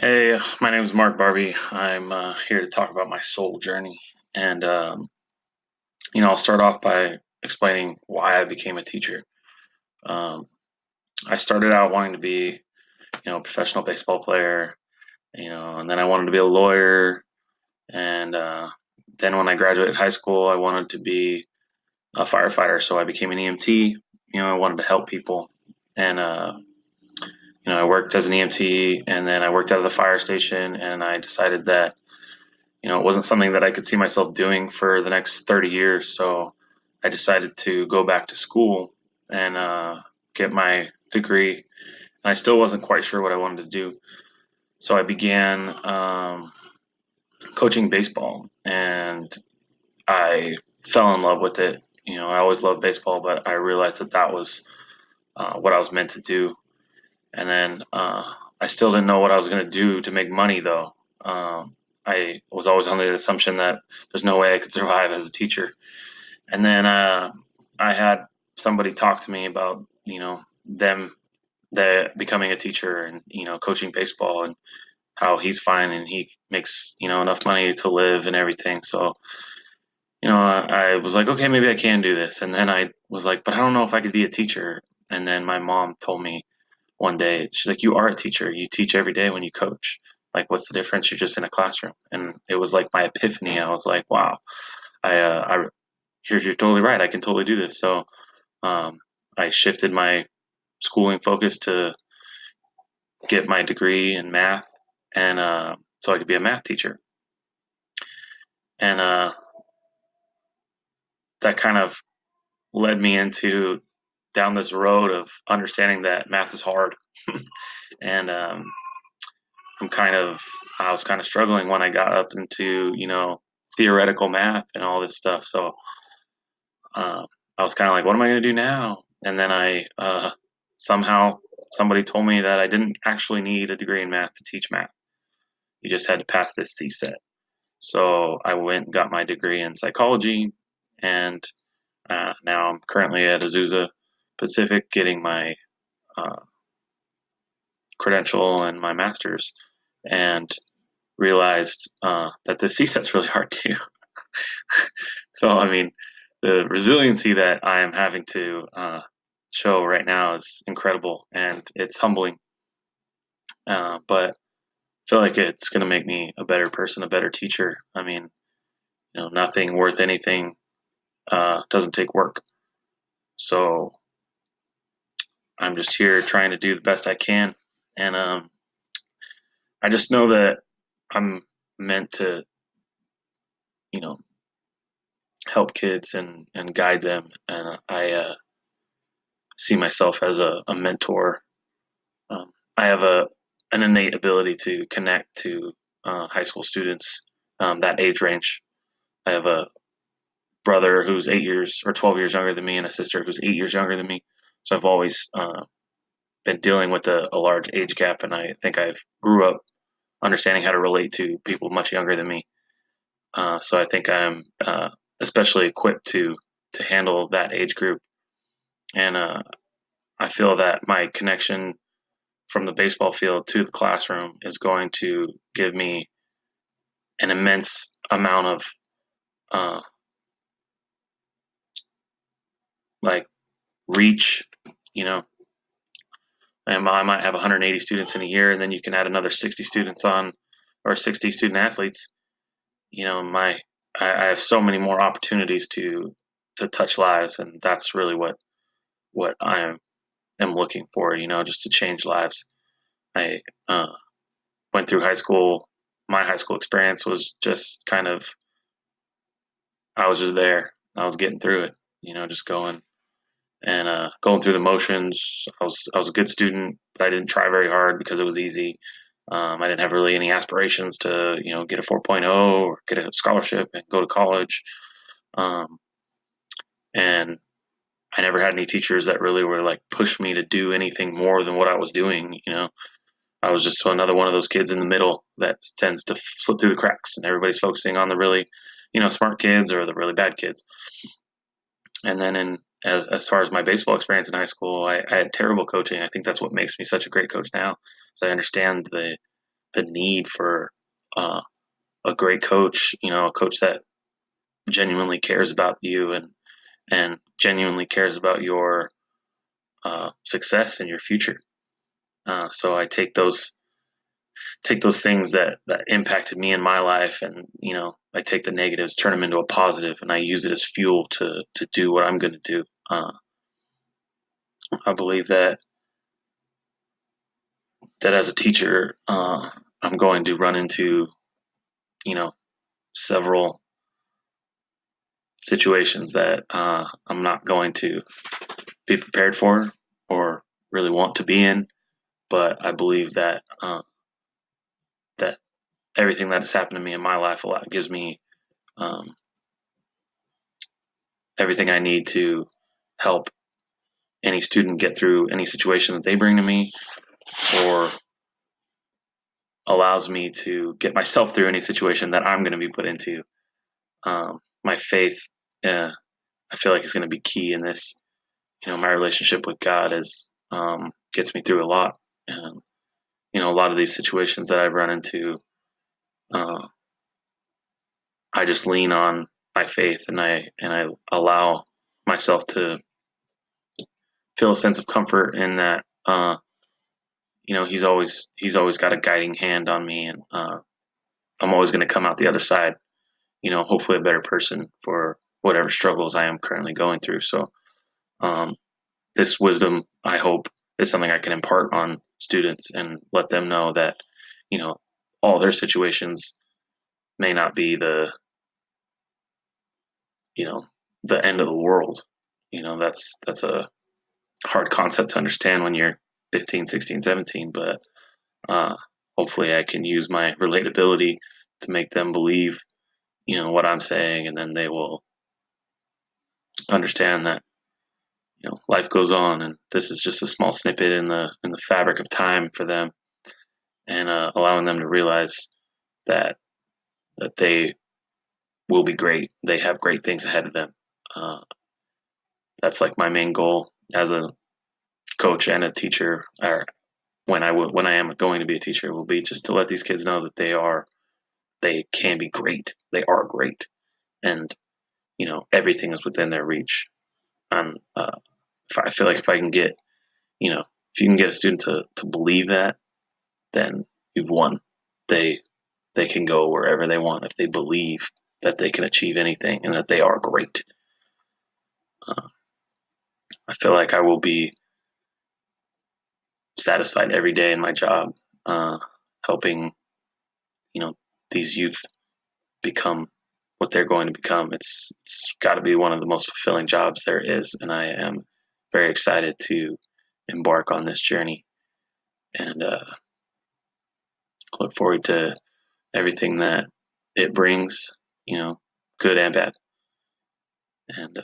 Hey, my name is Mark Barbie. I'm here to talk about my soul journey. And, I'll start off by explaining why I became a teacher. Um, I started out wanting to be, a professional baseball player, and then I wanted to be a lawyer. And then when I graduated high school, I wanted to be a firefighter. So I became an EMT. I wanted to help people. And, I worked as an EMT and then I worked at the fire station and I decided that it wasn't something that I could see myself doing for the next 30 years. So I decided to go back to school and get my degree. And I still wasn't quite sure what I wanted to do. So I began coaching baseball and I fell in love with it. I always loved baseball, but I realized that that was what I was meant to do. And then I still didn't know what I was going to do to make money, though. I was always under the assumption that there's no way I could survive as a teacher. And then I had somebody talk to me about them becoming a teacher and coaching baseball and how he's fine and he makes enough money to live and everything. So I was like, okay, maybe I can do this. And then I was like, but I don't know if I could be a teacher. And then my mom told me one day, she's like, you are a teacher. You teach every day when you coach. Like, what's the difference? You're just in a classroom. And it was like my epiphany. I was like, wow, I you're totally right. I can totally do this. So um, I shifted my schooling focus to get my degree in math, and so I could be a math teacher. And that kind of led me into down this road of understanding that math is hard. And I'm kind of I was kind of struggling when I got up into theoretical math and all this stuff. So uh, I was kind of like, what am I going to do now? And then I somehow somebody told me that I didn't actually need a degree in math to teach math. You just had to pass this CSET. So I went and got my degree in psychology, and now I'm currently at Azusa Pacific getting my uh, credential and my master's, and realized that the CSET's really hard too. So I mean, the resiliency that I am having to show right now is incredible, and it's humbling. But I feel like it's going to make me a better person, a better teacher. I mean, nothing worth anything doesn't take work. So I'm just here trying to do the best I can, and I just know that I'm meant to, you know, help kids and guide them, and I see myself as a mentor. I have an innate ability to connect to high school students that age range. I have a brother who's 8 years or 12 years younger than me, and a sister who's 8 years younger than me. So I've always been dealing with a large age gap, and I think I've grew up understanding how to relate to people much younger than me. So I think I'm especially equipped to handle that age group, and I feel that my connection from the baseball field to the classroom is going to give me an immense amount of uh, like reach. You know, I might have 180 students in a year, and then you can add another 60 students on, or 60 student athletes. My I have so many more opportunities to touch lives, and that's really what am looking for. Just to change lives. I went through high school. My high school experience was just kind of I was just there. I was getting through it. Just going and going through the motions. I was a good student, but I didn't try very hard because it was easy. I didn't have really any aspirations to get a 4.0 or get a scholarship and go to college. Um, and I never had any teachers that really were like push me to do anything more than what I was doing. I was just another one of those kids in the middle that tends to slip through the cracks, and everybody's focusing on the really, smart kids or the really bad kids. And then as far as my baseball experience in high school, I had terrible coaching. I think that's what makes me such a great coach now. So I understand the need for a great coach, a coach that genuinely cares about you and genuinely cares about your success and your future. So I take those things that impacted me in my life, and I take the negatives, turn them into a positive, and I use it as fuel to do what I'm going to do. I believe that as a teacher, I'm going to run into several situations that I'm not going to be prepared for or really want to be in. But I believe that everything that has happened to me in my life a lot gives me um, everything I need to help any student get through any situation that they bring to me, or allows me to get myself through any situation that I'm going to be put into. My faith, I feel like, is going to be key in this. My relationship with God is gets me through a lot, and a lot of these situations that I've run into, uh, I just lean on my faith, and I allow myself to feel a sense of comfort in that. He's always got a guiding hand on me, and I'm always going to come out the other side. Hopefully a better person for whatever struggles I am currently going through. So um, this wisdom, I hope, is something I can impart on students and let them know that all their situations may not be you know the end of the world. That's a hard concept to understand when you're 15, 16, 17, but uh, hopefully I can use my relatability to make them believe what I'm saying, and then they will understand that life goes on, and this is just a small snippet in the fabric of time for them, and allowing them to realize that they will be great. They have great things ahead of them. Uh, that's like my main goal as a coach and a teacher, or when I am going to be a teacher, will be just to let these kids know that they can be great. They are great, and everything is within their reach. And I feel like if I can get if you can get a student to believe that, then you've won. They they can go wherever they want if they believe that they can achieve anything and that they are great. Uh, I feel like I will be satisfied every day in my job, helping these youth become what they're going to become. It's got to be one of the most fulfilling jobs there is, and I am very excited to embark on this journey, and look forward to everything that it brings, good and bad. And